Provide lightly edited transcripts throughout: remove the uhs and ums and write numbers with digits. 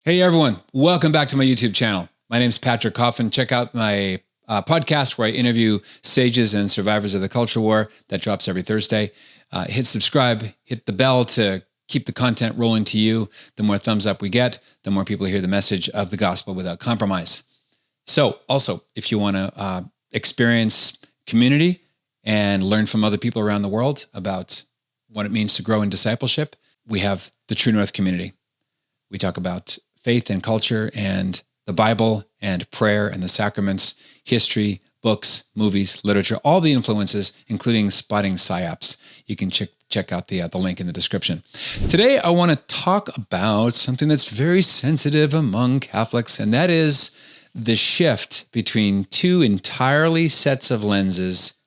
Hey everyone, welcome back to my YouTube channel. My name is Patrick Coffin. Check out my podcast where I interview sages and survivors of the culture war that drops every Thursday. Hit subscribe, hit the bell to keep the content rolling to you. The more thumbs up we get, the more people hear the message of the gospel without compromise. So also, if you want to experience community and learn from other people around the world about what it means to grow in discipleship, we have the True North community. We talk about faith and culture and the Bible and prayer and the sacraments, history, books, movies, literature, all the influences, including spotting psyops. You can check out the link in the description. Today, I want to talk about something that's very sensitive among Catholics, and that is the shift between two entirely sets of lenses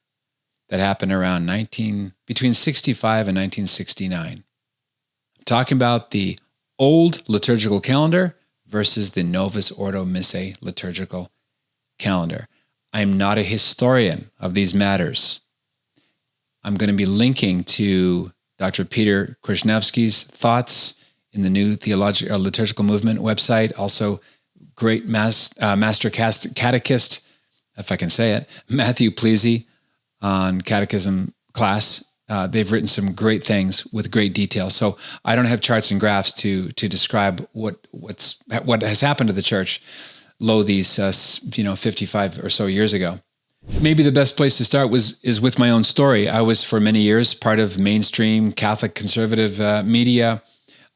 that happened around between 65 and 1969. I'm talking about the old liturgical calendar versus the Novus Ordo Missae liturgical calendar. I'm not a historian of these matters. I'm going to be linking to Dr. Peter Krasnevsky's thoughts in the new liturgical movement website. Also, great master catechist, if I can say it, Matthew Pleasy on catechism class. They've written some great things with great detail. So I don't have charts and graphs to describe what has happened to the church these 55 or so years ago. Maybe the best place to start is with my own story. I was for many years part of mainstream Catholic conservative media.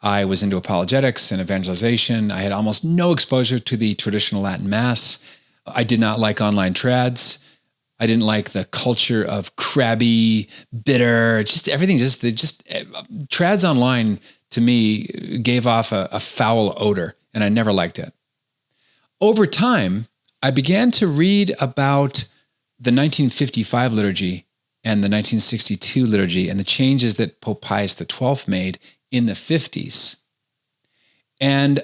I was into apologetics and evangelization. I had almost no exposure to the traditional Latin Mass. I did not like online trads. I didn't like the culture of crabby, bitter, just everything. Trads online to me gave off a foul odor, and I never liked it. Over time, I began to read about the 1955 liturgy and the 1962 liturgy and the changes that Pope Pius XII made in the 50s. And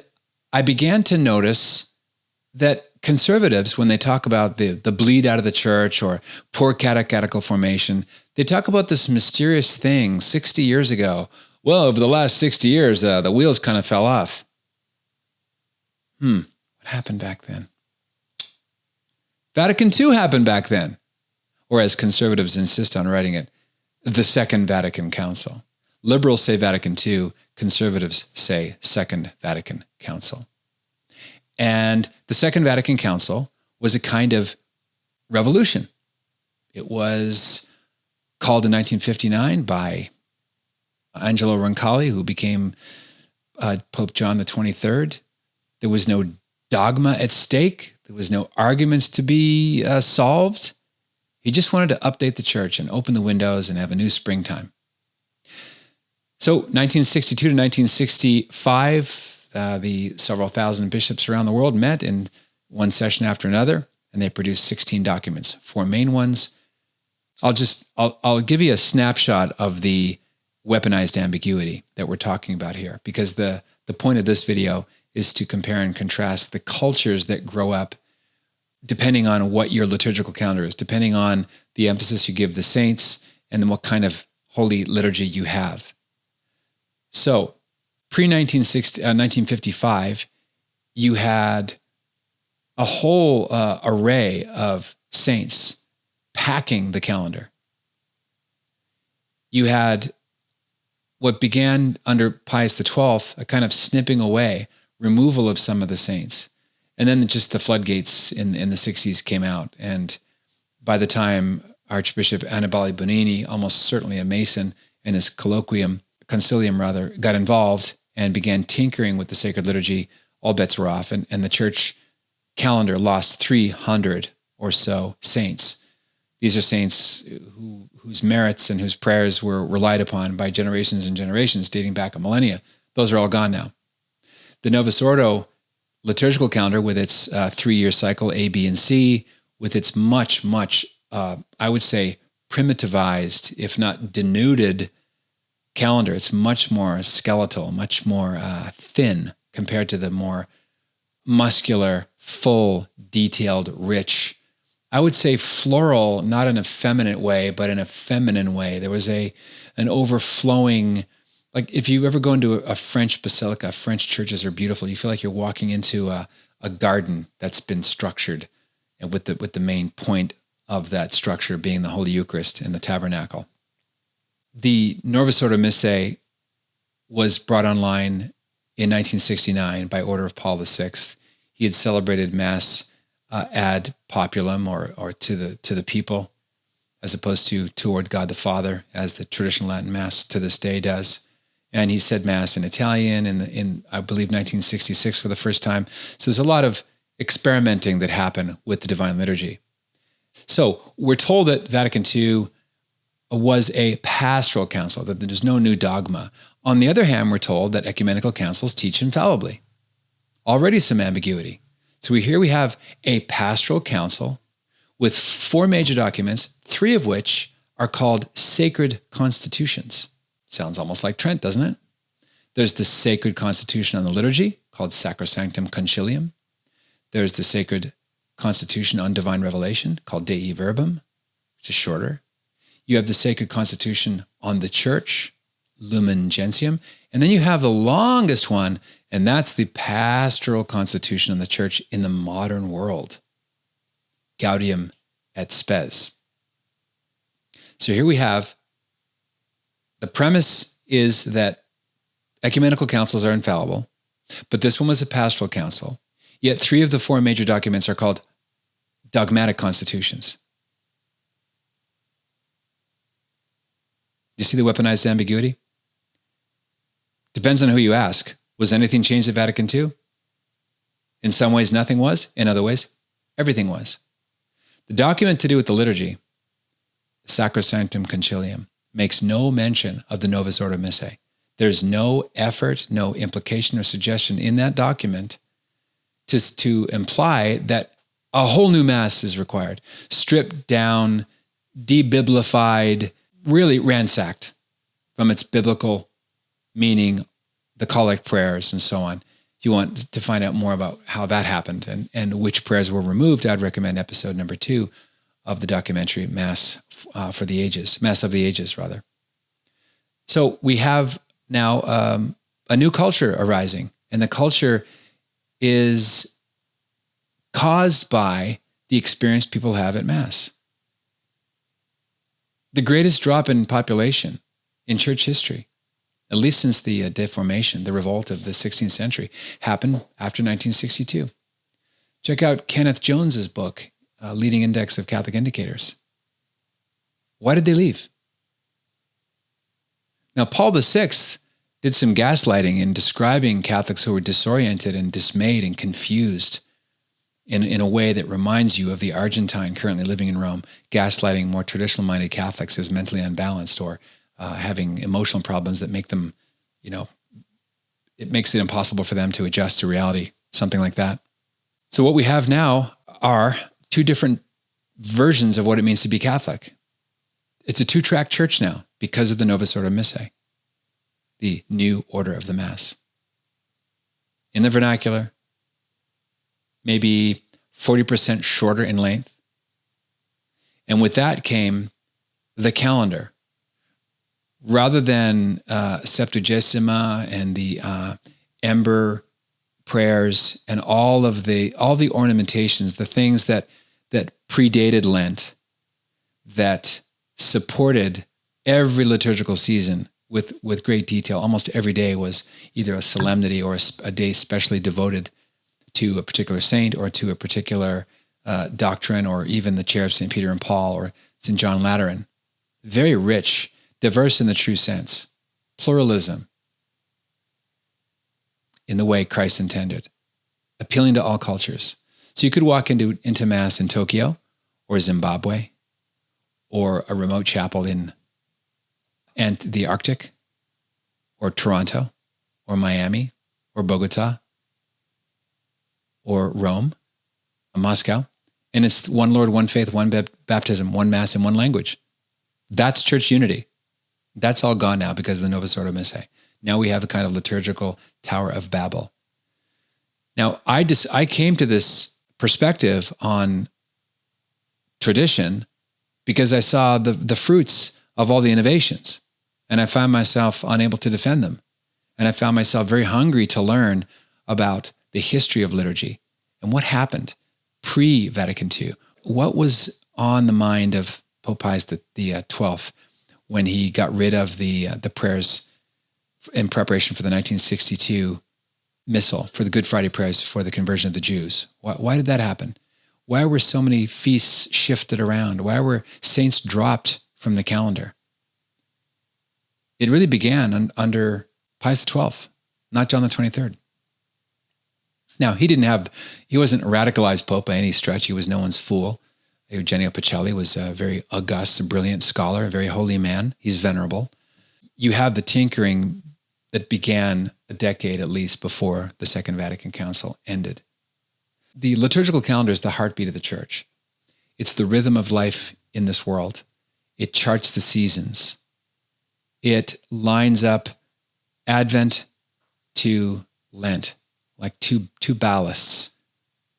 I began to notice that conservatives, when they talk about the bleed out of the church or poor catechetical formation, they talk about this mysterious thing 60 years ago. Well, over the last 60 years, the wheels kind of fell off. What happened back then? Vatican II happened back then. Or as conservatives insist on writing it, the Second Vatican Council. Liberals say Vatican II, conservatives say Second Vatican Council. And the Second Vatican Council was a kind of revolution. It was called in 1959 by Angelo Roncalli, who became Pope John the 23rd. There was no dogma at stake. There was no arguments to be solved. He just wanted to update the church and open the windows and have a new springtime. So 1962 to 1965, the several thousand bishops around the world met in one session after another, and they produced 16 documents, 4 main ones. I'll give you a snapshot of the weaponized ambiguity that we're talking about here, because the point of this video is to compare and contrast the cultures that grow up depending on what your liturgical calendar is, depending on the emphasis you give the saints, and then what kind of holy liturgy you have. So, pre-1955, you had a whole array of saints packing the calendar. You had what began under Pius XII, a kind of snipping away, removal of some of the saints. And then just the floodgates in the 60s came out. And by the time Archbishop Annibale Bonini, almost certainly a Mason, and his concilium got involved and began tinkering with the sacred liturgy, all bets were off, and the church calendar lost 300 or so saints. These are saints whose merits and whose prayers were relied upon by generations and generations, dating back a millennia. Those are all gone now. The Novus Ordo liturgical calendar, with its 3-year cycle, A, B, and C, with its much, I would say, primitivized, if not denuded calendar. It's much more skeletal, much more thin compared to the more muscular, full, detailed, rich, I would say floral, not in a feminine way, but in a feminine way. There was an overflowing Like if you ever go into a French basilica, French churches are beautiful. You feel like you're walking into a garden that's been structured, and with the main point of that structure being the Holy Eucharist in the tabernacle. The Novus Ordo Missae was brought online in 1969 by order of Paul VI. He had celebrated Mass ad populum, or to the people, as opposed to toward God the Father, as the traditional Latin Mass to this day does. And he said Mass in Italian in I believe 1966 for the first time. So there's a lot of experimenting that happened with the Divine Liturgy. So we're told that Vatican II was a pastoral council, that there's no new dogma. On the other hand, we're told that ecumenical councils teach infallibly. Already some ambiguity. So here we have a pastoral council with 4 major documents, 3 of which are called sacred constitutions. Sounds almost like Trent, doesn't it? There's the sacred constitution on the liturgy called Sacrosanctum Concilium. There's the sacred constitution on divine revelation called Dei Verbum, which is shorter. You have the sacred constitution on the church, Lumen Gentium. And then you have the longest one, and that's the pastoral constitution on the church in the modern world, Gaudium et Spes. So here we have, the premise is that ecumenical councils are infallible, but this one was a pastoral council. Yet 3 of the 4 major documents are called dogmatic constitutions. You see the weaponized ambiguity? Depends on who you ask. Was anything changed at Vatican II? In some ways, nothing was. In other ways, everything was. The document to do with the liturgy, Sacrosanctum Concilium, makes no mention of the Novus Ordo Missae. There's no effort, no implication or suggestion in that document to imply that a whole new Mass is required. Stripped down, debiblified, really ransacked from its biblical meaning, the collect prayers and so on. If you want to find out more about how that happened and which prayers were removed, I'd recommend episode number 2 of the documentary Mass for the Ages, Mass of the Ages, rather. So we have now a new culture arising, and the culture is caused by the experience people have at Mass. The greatest drop in population in church history, at least since the Deformation, the revolt of the 16th century, happened after 1962. Check out Kenneth Jones's book, Leading Index of Catholic Indicators. Why did they leave? Now, Paul VI did some gaslighting in describing Catholics who were disoriented and dismayed and confused in a way that reminds you of the Argentine currently living in Rome, gaslighting more traditional-minded Catholics as mentally unbalanced or having emotional problems that make them, it makes it impossible for them to adjust to reality, something like that. So what we have now are 2 different versions of what it means to be Catholic. It's a 2-track church now because of the Novus Ordo Missae, the new order of the Mass. In the vernacular, maybe 40% shorter in length. And with that came the calendar. Rather than Septuagesima and the ember prayers and all the ornamentations, the things that predated Lent, that supported every liturgical season with great detail. Almost every day was either a solemnity or a day specially devoted to a particular saint or to a particular doctrine, or even the chair of St. Peter and Paul or St. John Lateran. Very rich, diverse in the true sense. Pluralism in the way Christ intended, appealing to all cultures. So you could walk into Mass in Tokyo or Zimbabwe or a remote chapel in the Arctic or Toronto or Miami or Bogota or Rome, or Moscow. And it's one Lord, one faith, one baptism, one Mass, and one language. That's church unity. That's all gone now because of the Novus Ordo Missae. Now we have a kind of liturgical Tower of Babel. Now, I came to this perspective on tradition because I saw the fruits of all the innovations. And I found myself unable to defend them. And I found myself very hungry to learn about the history of liturgy and what happened pre-Vatican II. What was on the mind of Pope Pius the 12th when he got rid of the prayers in preparation for the 1962 Missal, for the Good Friday prayers for the conversion of the Jews? Why did that happen? Why were so many feasts shifted around? Why were saints dropped from the calendar? It really began under Pius XII, not John the 23rd. Now, he wasn't a radicalized pope by any stretch. He was no one's fool. Eugenio Pacelli was a very august, a brilliant scholar, a very holy man. He's venerable. You have the tinkering that began a decade at least before the Second Vatican Council ended. The liturgical calendar is the heartbeat of the church. It's the rhythm of life in this world. It charts the seasons. It lines up Advent to Lent, like two ballasts.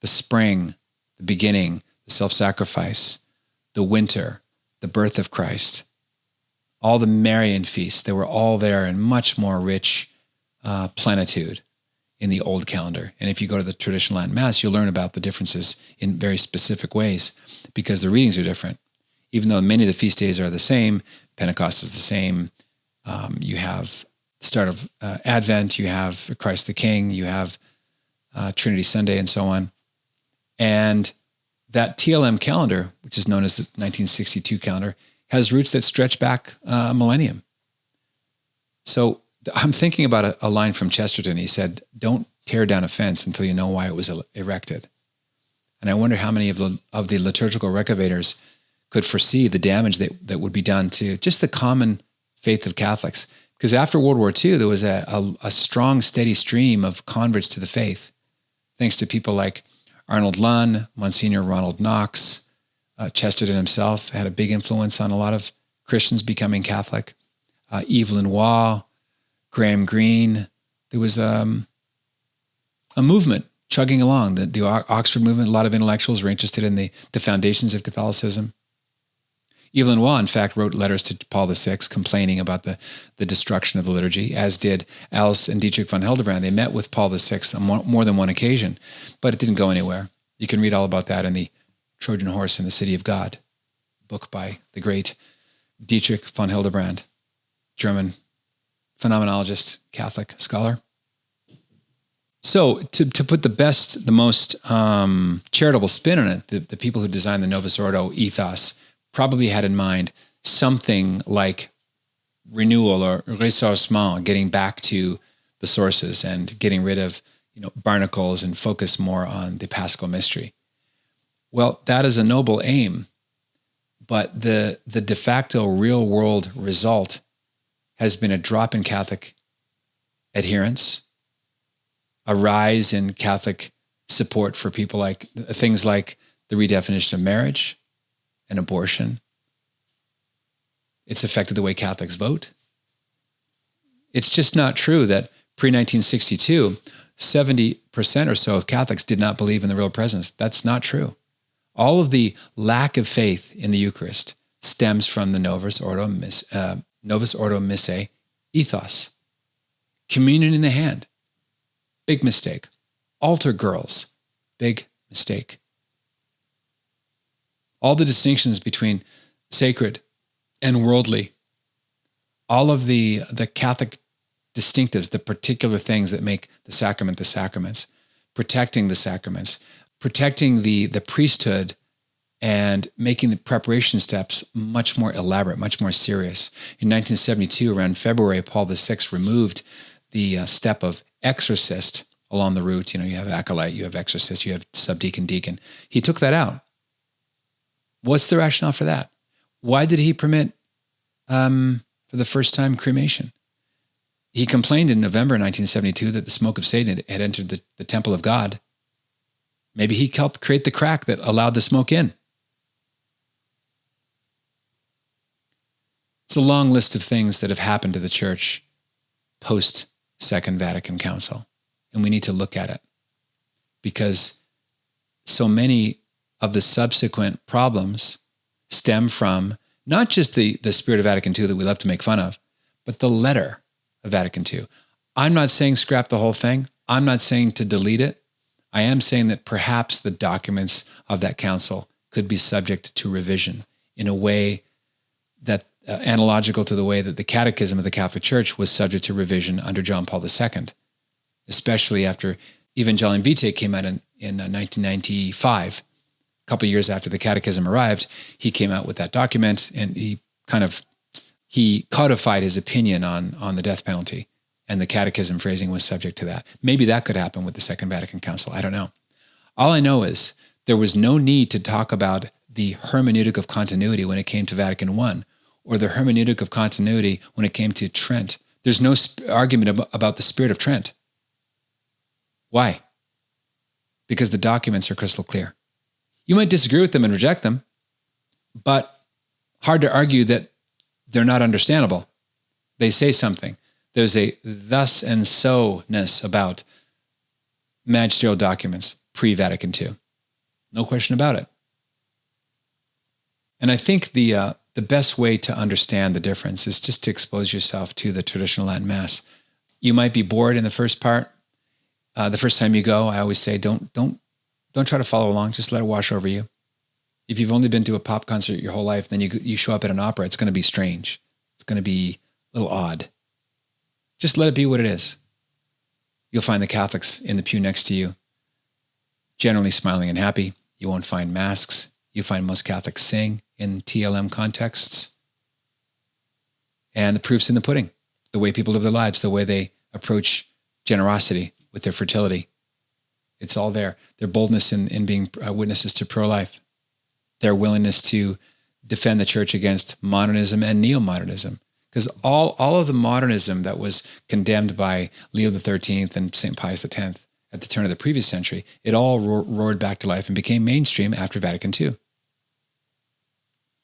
The spring, the beginning, the self-sacrifice, the winter, the birth of Christ. All the Marian feasts, they were all there in much more rich plenitude in the old calendar. And if you go to the traditional Latin Mass, you'll learn about the differences in very specific ways because the readings are different. Even though many of the feast days are the same, Pentecost is the same. You have the start of Advent, you have Christ the King, you have Trinity Sunday, and so on. And that TLM calendar, which is known as the 1962 calendar, has roots that stretch back a millennium. So I'm thinking about a line from Chesterton. He said, "Don't tear down a fence until you know why it was erected." And I wonder how many of the liturgical recavators could foresee the damage that would be done to just the common faith of Catholics. Because after World War II, there was a strong, steady stream of converts to the faith, thanks to people like Arnold Lunn, Monsignor Ronald Knox. Chesterton himself had a big influence on a lot of Christians becoming Catholic. Yves Lenoir, Graham Greene. There was a movement chugging along. The Oxford movement, a lot of intellectuals were interested in the foundations of Catholicism. Yves Lenoir, in fact, wrote letters to Paul VI complaining about the destruction of the liturgy, as did Alice and Dietrich von Hildebrand. They met with Paul VI on more than one occasion, but it didn't go anywhere. You can read all about that in the Trojan Horse in the City of God, book by the great Dietrich von Hildebrand, German phenomenologist, Catholic scholar. So to put the most charitable spin on it, the people who designed the Novus Ordo ethos probably had in mind something like renewal or ressourcement, getting back to the sources and getting rid of barnacles and focus more on the Paschal mystery. Well, that is a noble aim, but the de facto real world result has been a drop in Catholic adherence, a rise in Catholic support for people like things like the redefinition of marriage and abortion. It's affected the way Catholics vote. It's just not true that pre-1962, 70% or so of Catholics did not believe in the real presence. That's not true. All of the lack of faith in the Eucharist stems from the Novus Ordo Missae ethos. Communion in the hand, big mistake. Altar girls, big mistake. All the distinctions between sacred and worldly, all of the Catholic distinctives, the particular things that make the sacraments, protecting the sacraments, protecting the priesthood, and making the preparation steps much more elaborate, much more serious. In 1972, around February, Paul VI removed the step of exorcist along the route. You have acolyte, you have exorcist, you have subdeacon, deacon. He took that out. What's the rationale for that? Why did he permit, for the first time, cremation? He complained in November 1972 that the smoke of Satan had entered the temple of God. Maybe he helped create the crack that allowed the smoke in. It's a long list of things that have happened to the church post Second Vatican Council, and we need to look at it because so many of the subsequent problems stem from not just the spirit of Vatican II that we love to make fun of, but the letter of Vatican II. I'm not saying scrap the whole thing. I'm not saying to delete it. I am saying that perhaps the documents of that council could be subject to revision in a way that analogical to the way that the Catechism of the Catholic Church was subject to revision under John Paul II, especially after Evangelium Vitae came out in 1995. A couple of years after the Catechism arrived, he came out with that document, and he codified his opinion on the death penalty, and the Catechism phrasing was subject to that. Maybe that could happen with the Second Vatican Council. I don't know. All I know is there was no need to talk about the hermeneutic of continuity when it came to Vatican I, or the hermeneutic of continuity when it came to Trent. There's no argument about the spirit of Trent. Why? Because the documents are crystal clear. You might disagree with them and reject them, but hard to argue that they're not understandable. They say something. There's a thus and so-ness about magisterial documents pre-Vatican II. No question about it. And I think the best way to understand the difference is just to expose yourself to the traditional Latin Mass. You might be bored in the first part. The first time you go, I always say, don't try to follow along. Just let it wash over you. If you've only been to a pop concert your whole life, then you show up at an opera, it's going to be strange. It's going to be a little odd. Just let it be what it is. You'll find the Catholics in the pew next to you, generally smiling and happy. You won't find masks. You find most Catholics sing in TLM contexts. And the proof's in the pudding. The way people live their lives, the way they approach generosity with their fertility. It's all there. Their boldness in being witnesses to pro-life. Their willingness to defend the church against modernism and neo-modernism. Because all of the modernism that was condemned by Leo XIII and St. Pius X at the turn of the previous century, it all roared back to life and became mainstream after Vatican II.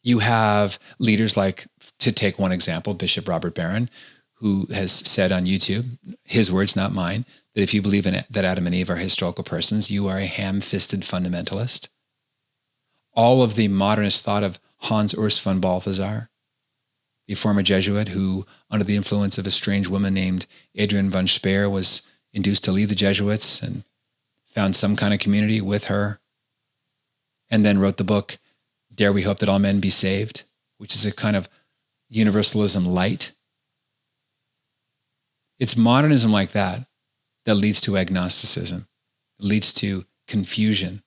You have leaders like, to take one example, Bishop Robert Barron, who has said on YouTube, his words, not mine, that if you believe that Adam and Eve are historical persons, you are a ham-fisted fundamentalist. All of the modernist thought of Hans Urs von Balthasar, the former Jesuit who, under the influence of a strange woman named Adrienne von Speer, was induced to leave the Jesuits and found some kind of community with her, and then wrote the book, Dare We Hope That All Men Be Saved, which is a kind of universalism light. It's modernism like that that leads to agnosticism, leads to confusion.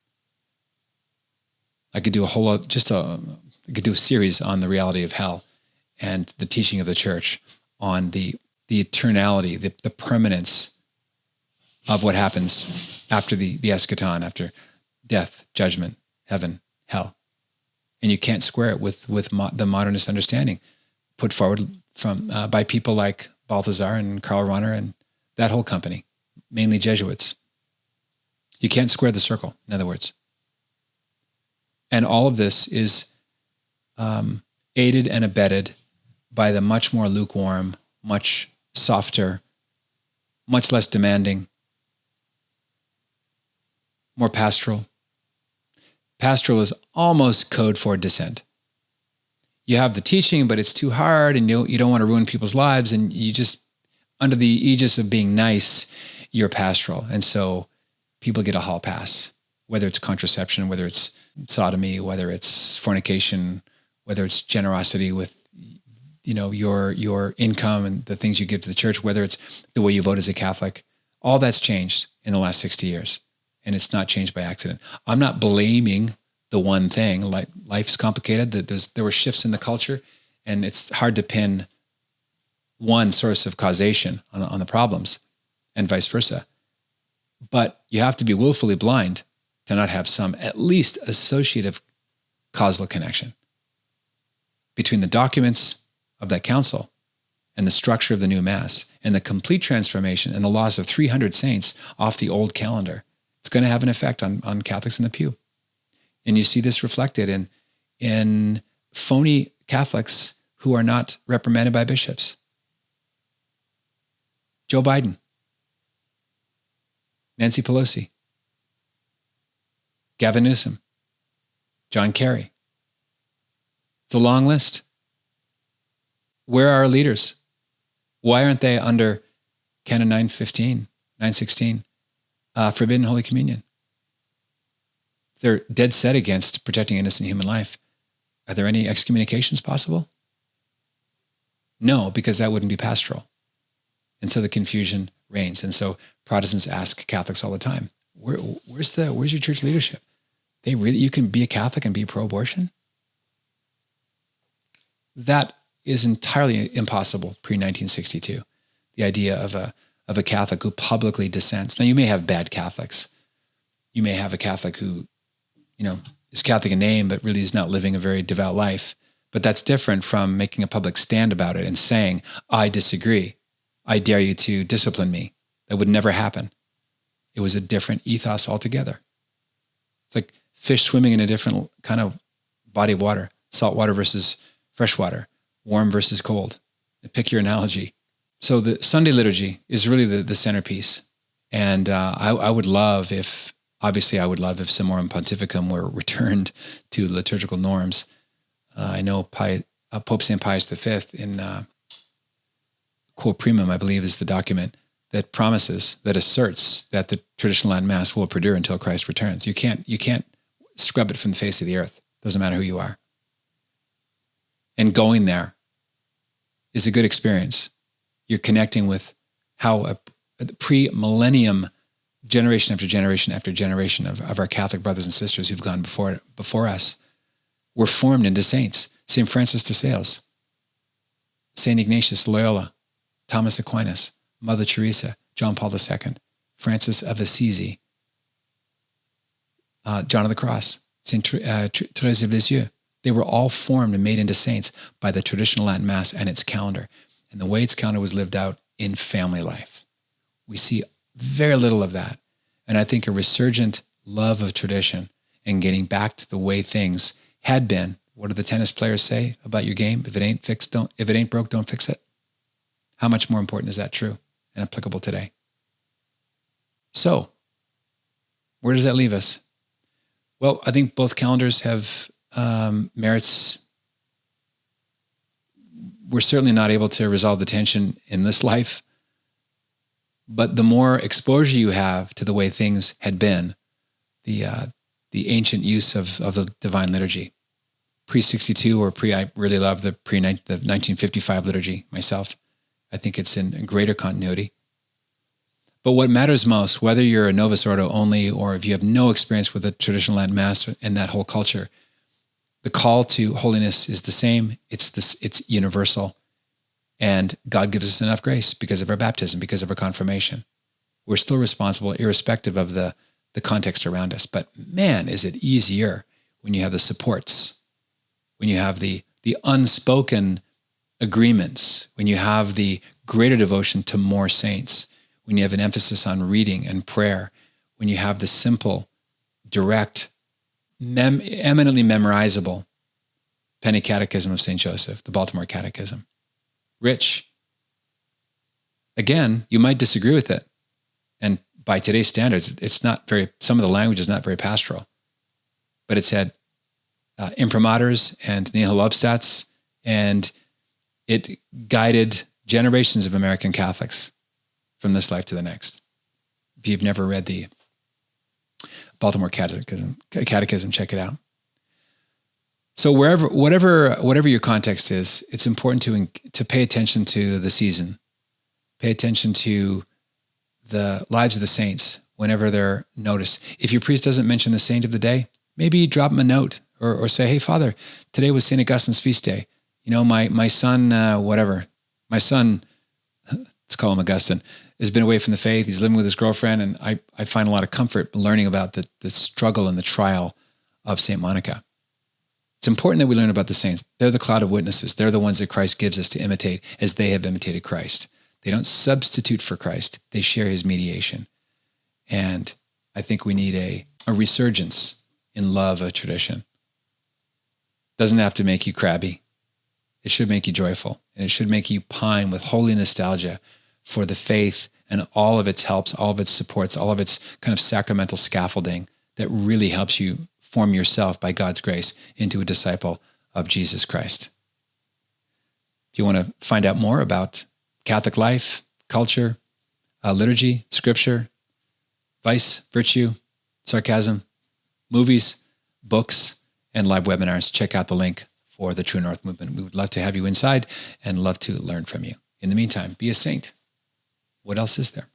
I could do I could do a series on the reality of hell and the teaching of the church on the eternality, the permanence of what happens after the eschaton, after death, judgment, heaven, hell. And you can't square it with the modernist understanding put forward by people like Balthasar and Karl Rahner and that whole company, mainly Jesuits. You can't square the circle, in other words. And all of this is aided and abetted by the much more lukewarm, much softer, much less demanding, more pastoral. Pastoral is almost code for dissent. You have the teaching, but it's too hard, and you don't want to ruin people's lives, and you just, under the aegis of being nice, you're pastoral. And so people get a hall pass, whether it's contraception, whether it's sodomy, whether it's fornication, whether it's generosity with your income and the things you give to the church, whether it's the way you vote as a Catholic. All that's changed in the last 60 years, and it's not changed by accident. I'm not blaming the one thing. Like, life's complicated. There were shifts in the culture, and it's hard to pin one source of causation on the problems, and vice versa. But you have to be willfully blind to not have some at least associative causal connection between the documents of that council and the structure of the new Mass and the complete transformation and the loss of 300 saints off the old calendar. It's going to have an effect on Catholics in the pew. And you see this reflected in phony Catholics who are not reprimanded by bishops. Joe Biden, Nancy Pelosi, Gavin Newsom, John Kerry. It's a long list. Where are our leaders? Why aren't they under Canon 915, 916, forbidden Holy Communion? They're dead set against protecting innocent human life. Are there any excommunications possible? No, because that wouldn't be pastoral. And so the confusion reigns. And so Protestants ask Catholics all the time, where's your church leadership? You can be a Catholic and be pro-abortion? That is entirely impossible pre-1962. The idea of a Catholic who publicly dissents. Now, you may have bad Catholics. You may have a Catholic who, is Catholic in name, but really is not living a very devout life. But that's different from making a public stand about it and saying, I disagree. I dare you to discipline me. That would never happen. It was a different ethos altogether. It's like fish swimming in a different kind of body of water, salt water versus fresh water, warm versus cold. Pick your analogy. So the Sunday liturgy is really the centerpiece. And I would love if Summorum Pontificum were returned to liturgical norms. I know Pope St. Pius V in Quo Primum, I believe, is the document that asserts that the traditional Latin Mass will perdure until Christ returns. You can't scrub it from the face of the earth. Doesn't matter who you are. And going there is a good experience. You're connecting with how a pre-millennium, generation after generation after generation of our Catholic brothers and sisters who've gone before us were formed into saints. St. Francis de Sales, St. Ignatius Loyola, Thomas Aquinas, Mother Teresa, John Paul II, Francis of Assisi, John of the Cross, St. Thérèse of Lisieux. They were all formed and made into saints by the traditional Latin Mass and its calendar. And the way its calendar was lived out in family life. We see very little of that. And I think a resurgent love of tradition and getting back to the way things had been. What do the tennis players say about your game? If it ain't broke, don't fix it. How much more important is that true and applicable today? So, where does that leave us? Well, I think both calendars have merits. We're certainly not able to resolve the tension in this life, but the more exposure you have to the way things had been, the ancient use of the Divine Liturgy, pre-62 or I really love the 1955 liturgy myself. I think it's in greater continuity. But what matters most, whether you're a Novus Ordo only or if you have no experience with the traditional Latin Mass and that whole culture, the call to holiness is the same. It's universal. And God gives us enough grace because of our baptism, because of our confirmation. We're still responsible irrespective of the context around us. But man, is it easier when you have the supports, when you have the unspoken agreements, when you have the greater devotion to more saints, when you have an emphasis on reading and prayer, when you have the simple, direct, eminently memorizable Penny Catechism of St. Joseph, the Baltimore Catechism. Rich. Again, you might disagree with it. And by today's standards, some of the language is not very pastoral. But it's had imprimaturs and nihil obstats, and it guided generations of American Catholics from this life to the next. If you've never read the Baltimore Catechism, check it out. So whatever your context is, it's important to pay attention to the season. Pay attention to the lives of the saints whenever they're noticed. If your priest doesn't mention the saint of the day, maybe drop him a note or say, hey, Father, today was St. Augustine's feast day. My son, my son, let's call him Augustine, has been away from the faith. He's living with his girlfriend. And I find a lot of comfort learning about the struggle and the trial of St. Monica. It's important that we learn about the saints. They're the cloud of witnesses. They're the ones that Christ gives us to imitate as they have imitated Christ. They don't substitute for Christ. They share his mediation. And I think we need a resurgence in love of tradition. Doesn't have to make you crabby. It should make you joyful. And it should make you pine with holy nostalgia for the faith and all of its helps, all of its supports, all of its kind of sacramental scaffolding that really helps you form yourself by God's grace into a disciple of Jesus Christ. If you want to find out more about Catholic life, culture, liturgy, scripture, vice, virtue, sarcasm, movies, books, and live webinars. Check out the link for the True North Movement. We would love to have you inside and love to learn from you. In the meantime, be a saint. What else is there?